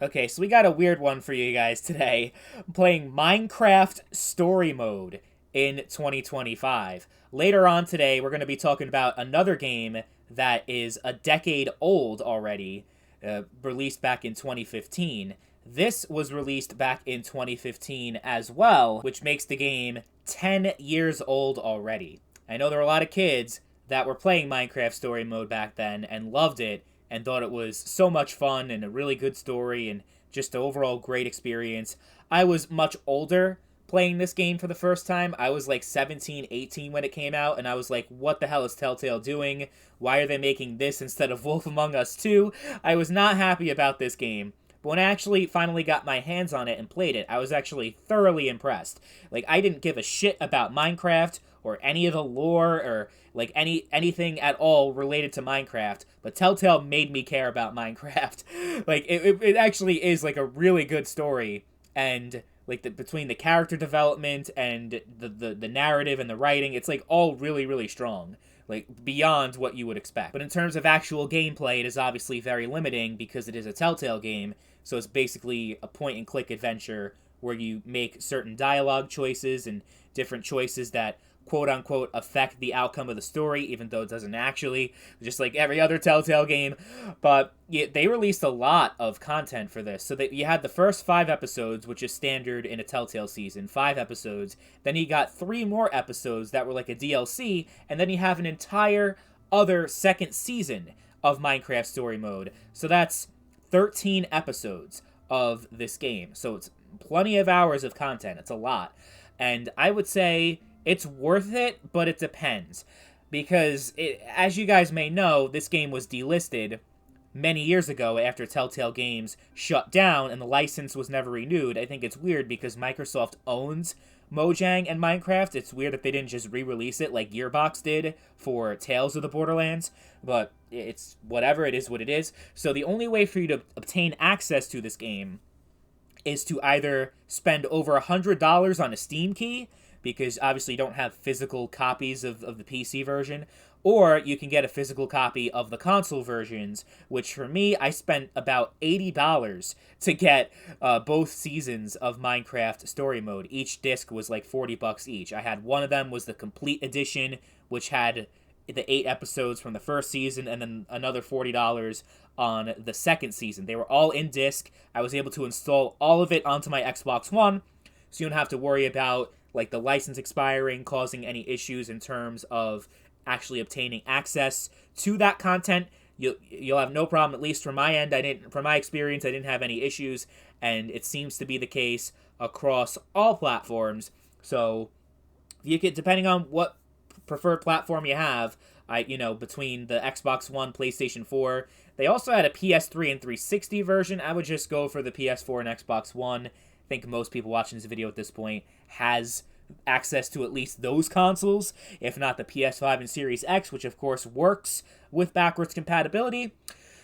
Okay, so we got a weird one for you guys today. I'm playing Minecraft Story Mode in 2025. Later on today, we're going to be talking about another game that is a decade old already, released back in 2015. This was released back in 2015 as well, which makes the game 10 years old already. I know there were a lot of kids that were playing Minecraft Story Mode back then and loved it and thought it was so much fun and a really good story and just an overall great experience. I was much older playing this game for the first time. I was like 17, 18 when it came out, and I was like, what the hell is Telltale doing? Why are they making this instead of Wolf Among Us 2? I was not happy about this game. But when I actually finally got my hands on it and played it, I was actually thoroughly impressed. Like, I didn't give a shit about Minecraft or any of the lore or like anything at all related to Minecraft, but Telltale made me care about Minecraft. Like it actually is like a really good story, and like between the character development and the narrative and the writing, it's like all really strong, like beyond what you would expect. But in terms of actual gameplay, it is obviously very limiting because it is a Telltale game, so it's basically a point and click adventure where you make certain dialogue choices and different choices that quote unquote affect the outcome of the story, even though it doesn't actually, just like every other Telltale game. But yeah, they released a lot of content for this. So that you had the first 5 episodes, which is standard in a Telltale season, 5 episodes. Then you got 3 more episodes that were like a DLC, and then you have an entire other second season of Minecraft Story Mode. So that's 13 episodes of this game. So it's plenty of hours of content. It's a lot. And I would say it's worth it, but it depends. Because, as you guys may know, this game was delisted many years ago after Telltale Games shut down and the license was never renewed. I think it's weird because Microsoft owns Mojang and Minecraft. It's weird that they didn't just re-release it like Gearbox did for Tales of the Borderlands, but it's whatever, it is what it is. So the only way for you to obtain access to this game is to either spend over $100 on a Steam key, because obviously you don't have physical copies of the PC version, or you can get a physical copy of the console versions, which for me, I spent about $80 to get both seasons of Minecraft Story Mode. Each disc was like $40 each. I had one of them was the complete edition, which had the 8 episodes from the first season, and then another $40 on the second season. They were all in disc. I was able to install all of it onto my Xbox One, so you don't have to worry about like the license expiring, causing any issues in terms of actually obtaining access to that content. You'll have no problem, at least from my end. From my experience, I didn't have any issues, and it seems to be the case across all platforms. So you could, depending on what preferred platform you have, between the Xbox One, PlayStation 4, they also had a PS3 and 360 version. I would just go for the PS4 and Xbox One. I think most people watching this video at this point has access to at least those consoles, if not the PS5 and Series X, which of course works with backwards compatibility.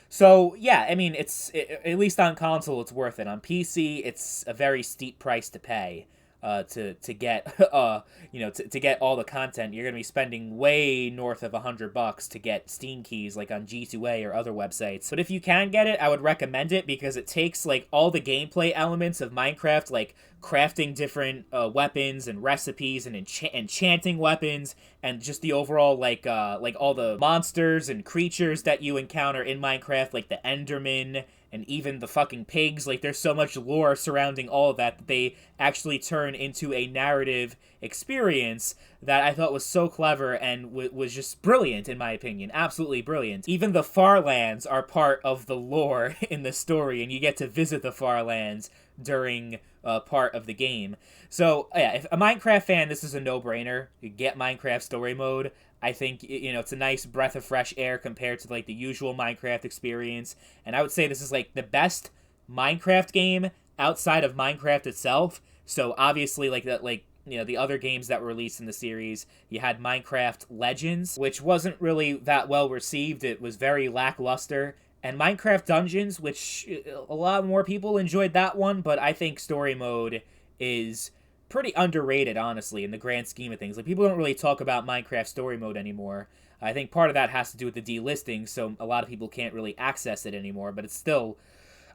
So yeah, I mean, at least on console, it's worth it. On PC, it's a very steep price to pay. To get to get all the content. You're gonna be spending way north of $100 to get Steam keys, like on G2A or other websites. But if you can get it, I would recommend it because it takes like all the gameplay elements of Minecraft, like crafting different weapons and recipes and enchanting weapons, and just the overall like all the monsters and creatures that you encounter in Minecraft, like the Enderman and even the fucking pigs. Like, there's so much lore surrounding all of that they actually turn into a narrative experience that I thought was so clever and was just brilliant, in my opinion. Absolutely brilliant. Even the Farlands are part of the lore in the story, and you get to visit the Farlands during part of the game. So, yeah, if a Minecraft fan, this is a no-brainer. You get Minecraft Story Mode. I think, it's a nice breath of fresh air compared to, like, the usual Minecraft experience. And I would say this is, like, the best Minecraft game outside of Minecraft itself. So, obviously, the other games that were released in the series, you had Minecraft Legends, which wasn't really that well received. It was very lackluster. And Minecraft Dungeons, which a lot more people enjoyed that one, but I think Story Mode is pretty underrated, honestly, in the grand scheme of things. Like, people don't really talk about Minecraft Story Mode anymore. I think part of that has to do with the delisting, so a lot of people can't really access it anymore, but it's still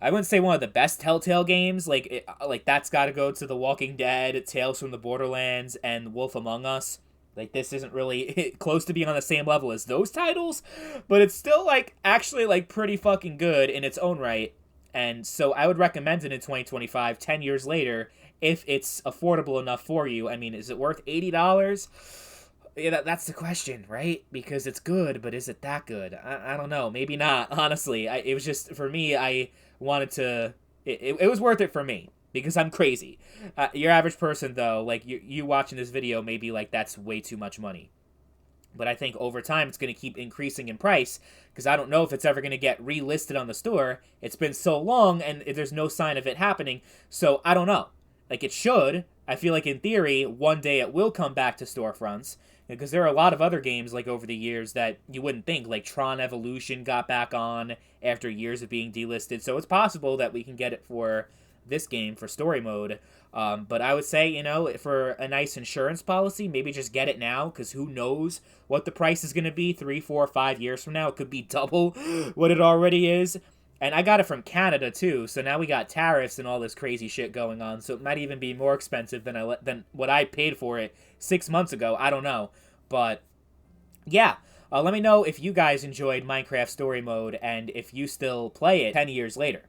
I wouldn't say one of the best Telltale games. Like that's got to go to The Walking Dead, Tales from the Borderlands, and Wolf Among Us. Like this isn't really close to being on the same level as those titles, but it's still like actually like pretty fucking good in its own right. And so I would recommend it in 2025, 10 years later, if it's affordable enough for you. I mean, is it worth $80? Yeah, that's the question, right? Because it's good, but is it that good? I don't know. Maybe not, honestly. It was just, for me, I wanted to... It was worth it for me, because I'm crazy. Your average person, though, like, you watching this video may be like, that's way too much money. But I think over time it's going to keep increasing in price, because I don't know if it's ever going to get relisted on the store. It's been so long, and there's no sign of it happening, so I don't know. Like, it should. I feel like, in theory, one day it will come back to storefronts, because there are a lot of other games, like, over the years that you wouldn't think. Like, Tron Evolution got back on after years of being delisted, so it's possible that we can get it for this game, for story mode. But I would say, you know, for a nice insurance policy, maybe just get it now, because who knows what the price is going to be 3, 4, 5 years from now. It could be double what it already is. And I got it from Canada, too, so now we got tariffs and all this crazy shit going on, so it might even be more expensive than what I paid for it 6 months ago. I don't know. But, yeah. Let me know if you guys enjoyed Minecraft Story Mode, and if you still play it 10 years later.